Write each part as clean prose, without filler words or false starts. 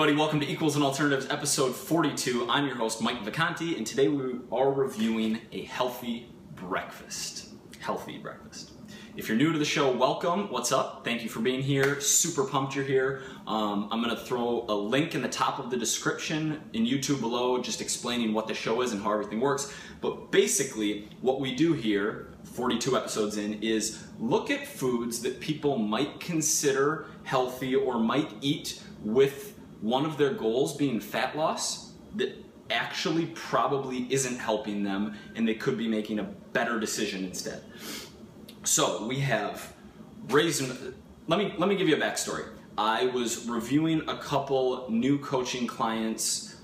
everybody, welcome to Equals and Alternatives episode 42. I'm your host, Mike Vacanti, and today we are reviewing a healthy breakfast. Healthy breakfast. If you're new to the show, welcome. What's up? Thank you for being here. Super pumped you're here. I'm going to throw a link in the top of the description in YouTube below just explaining what the show is and how everything works. But basically, what we do here, 42 episodes in, is look at foods that people might consider healthy or might eat with one of their goals being fat loss that actually probably isn't helping them, and they could be making a better decision instead. So we have raisin. Let me give you a backstory. I was reviewing a couple new coaching clients'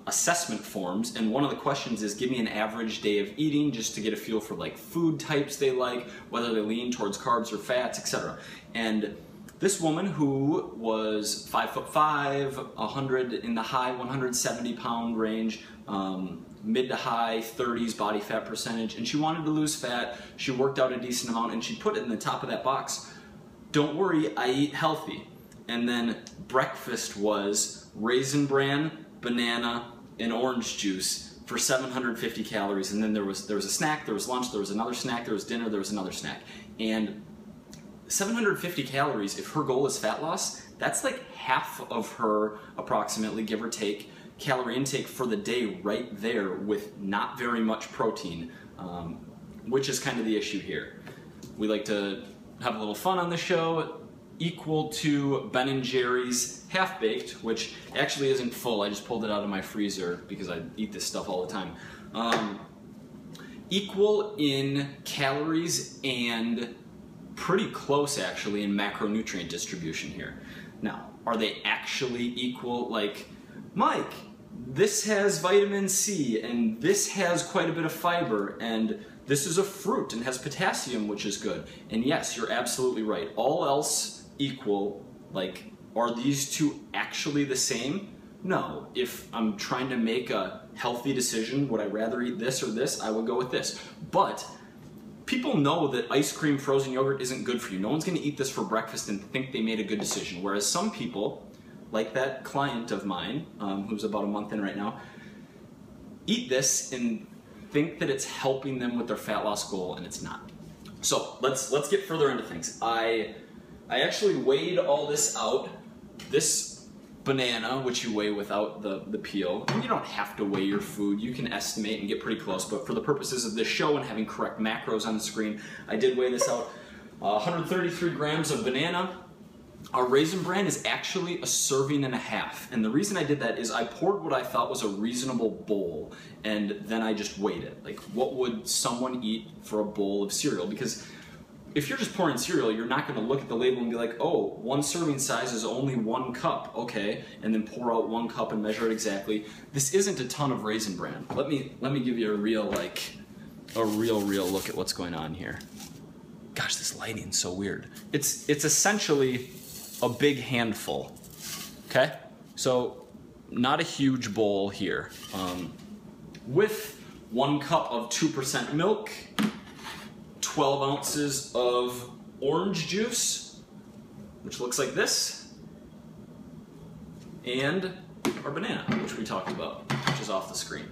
assessment forms, and one of the questions is give me an average day of eating, just to get a feel for like food types they like, whether they lean towards carbs or fats, etc. And this woman, who was 5'5", 100 in the high 170 pound range, mid to high 30s body fat percentage, and she wanted to lose fat. She worked out a decent amount, and she put it in the top of that box. Don't worry, I eat healthy. And then breakfast was Raisin Bran, banana, and orange juice for 750 calories. And then there was a snack, there was lunch, there was another snack, there was dinner, there was another snack. And 750 calories, if her goal is fat loss, that's like half of her, approximately, give or take, calorie intake for the day right there with not very much protein, which is kind of the issue here. We like to have a little fun on the show, equal to Ben & Jerry's Half-Baked, which actually isn't full. I just pulled it out of my freezer because I eat this stuff all the time. Equal in calories and pretty close actually in macronutrient distribution here. Now, are they actually equal? Like, Mike, this has vitamin C and this has quite a bit of fiber and this is a fruit and has potassium, which is good. And yes, you're absolutely right. All else equal, like, are these two actually the same? No. If I'm trying to make a healthy decision, would I rather eat this or this? I would go with this. But people know that ice cream, frozen yogurt isn't good for you. No one's going to eat this for breakfast and think they made a good decision. Whereas some people, like that client of mine, who's about a month in right now, eat this and think that it's helping them with their fat loss goal, and it's not. So let's get further into things. I actually weighed all this out. This banana, which you weigh without the peel. And you don't have to weigh your food. You can estimate and get pretty close, but for the purposes of this show and having correct macros on the screen, I did weigh this out. 133 grams of banana. Our Raisin Bran is actually a serving and a half. And the reason I did that is I poured what I thought was a reasonable bowl, and then I just weighed it. Like, what would someone eat for a bowl of cereal? Because if you're just pouring cereal, you're not going to look at the label and be like, oh, one serving size is only 1 cup, okay, and then pour out 1 cup and measure it exactly. This isn't a ton of Raisin Bran. Let me give you a real look at what's going on here. Gosh, this lighting's so weird. It's essentially a big handful, okay? So not a huge bowl here. With 1 cup of 2% milk, 12 ounces of orange juice, which looks like this, and our banana, which we talked about, which is off the screen.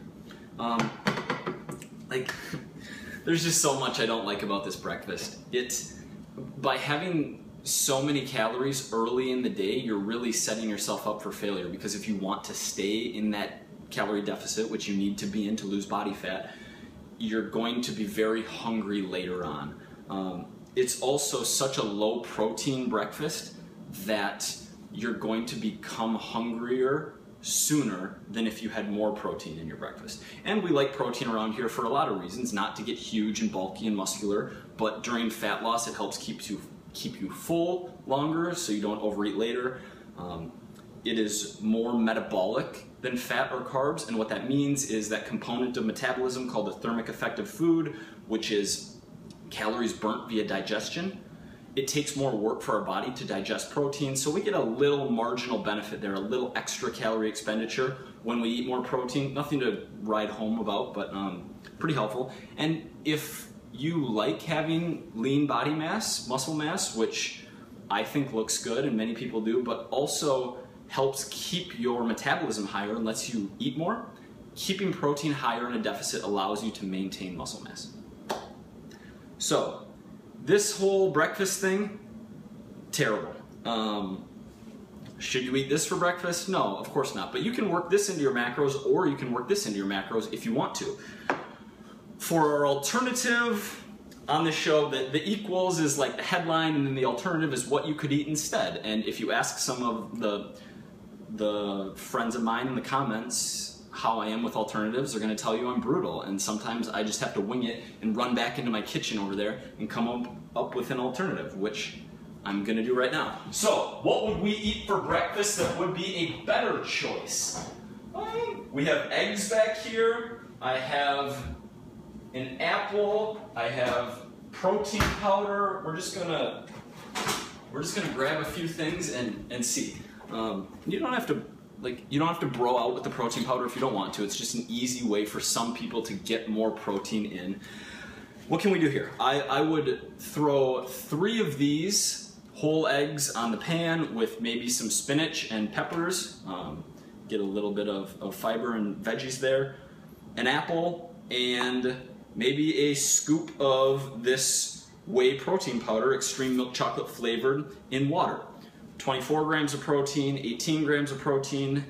Like, there's just so much I don't like about this breakfast. By having so many calories early in the day, you're really setting yourself up for failure, because if you want to stay in that calorie deficit, which you need to be in to lose body fat, you're going to be very hungry later on. It's also such a low protein breakfast that you're going to become hungrier sooner than if you had more protein in your breakfast. And we like protein around here for a lot of reasons, not to get huge and bulky and muscular, but during fat loss it helps keep you full longer so you don't overeat later. It is more metabolic than fat or carbs, and what that means is that component of metabolism called the thermic effect of food, which is calories burnt via digestion. It takes more work for our body to digest protein, so we get a little marginal benefit there, a little extra calorie expenditure when we eat more protein. Nothing to write home about, but pretty helpful. And if you like having lean body mass, muscle mass, which I think looks good and many people do, but also helps keep your metabolism higher and lets you eat more. Keeping protein higher in a deficit allows you to maintain muscle mass. So, this whole breakfast thing, terrible. Should you eat this for breakfast? No, of course not. But you can work this into your macros, or you can work this into your macros if you want to. For our alternative on this show, the equals is like the headline, and then the alternative is what you could eat instead. And if you ask some of the friends of mine in the comments how I am with alternatives, they're going to tell you I'm brutal. And sometimes I just have to wing it and run back into my kitchen over there and come up with an alternative, which I'm gonna do right now. So, what would we eat for breakfast that would be a better choice? We have eggs back here. I have an apple. I have protein powder. We're just gonna grab a few things and see. You don't have to bro out with the protein powder if you don't want to. It's just an easy way for some people to get more protein in. What can we do here? I would throw 3 of these whole eggs on the pan with maybe some spinach and peppers. Get a little bit of fiber and veggies there. An apple and maybe a scoop of this whey protein powder, extreme milk chocolate flavored, in water. 24 grams of protein, 18 grams of protein,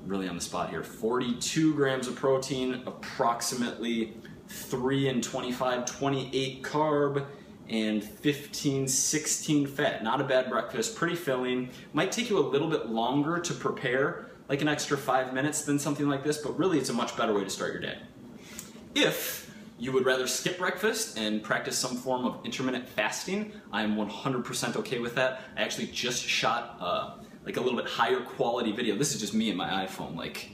really on the spot here, 42 grams of protein, approximately 3 and 25, 28 carb, and 15, 16 fat. Not a bad breakfast, pretty filling. Might take you a little bit longer to prepare, like an extra 5 minutes than something like this, but really it's a much better way to start your day. If you would rather skip breakfast and practice some form of intermittent fasting, I am 100% okay with that. I actually just shot like a little bit higher quality video. This is just me and my iPhone, like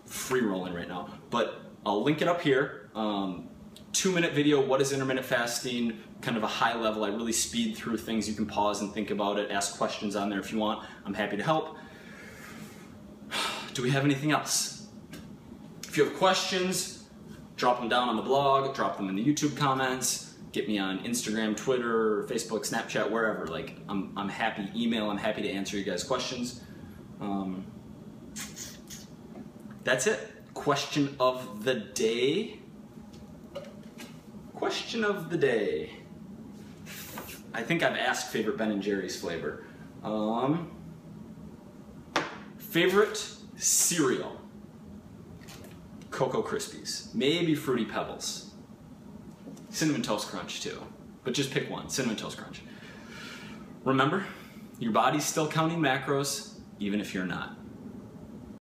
free rolling right now. But I'll link it up here. 2-minute video, what is intermittent fasting, kind of a high level. I really speed through things. You can pause and think about it, ask questions on there if you want. I'm happy to help. Do we have anything else? If you have questions, drop them down on the blog, drop them in the YouTube comments, get me on Instagram, Twitter, Facebook, Snapchat, wherever. Like, I'm happy, email, I'm happy to answer you guys' questions. That's it. Question of the day. Question of the day. I think I've asked favorite Ben & Jerry's flavor. Favorite cereal. Cocoa Krispies. Maybe Fruity Pebbles. Cinnamon Toast Crunch too. But just pick one. Cinnamon Toast Crunch. Remember, your body's still counting macros, even if you're not.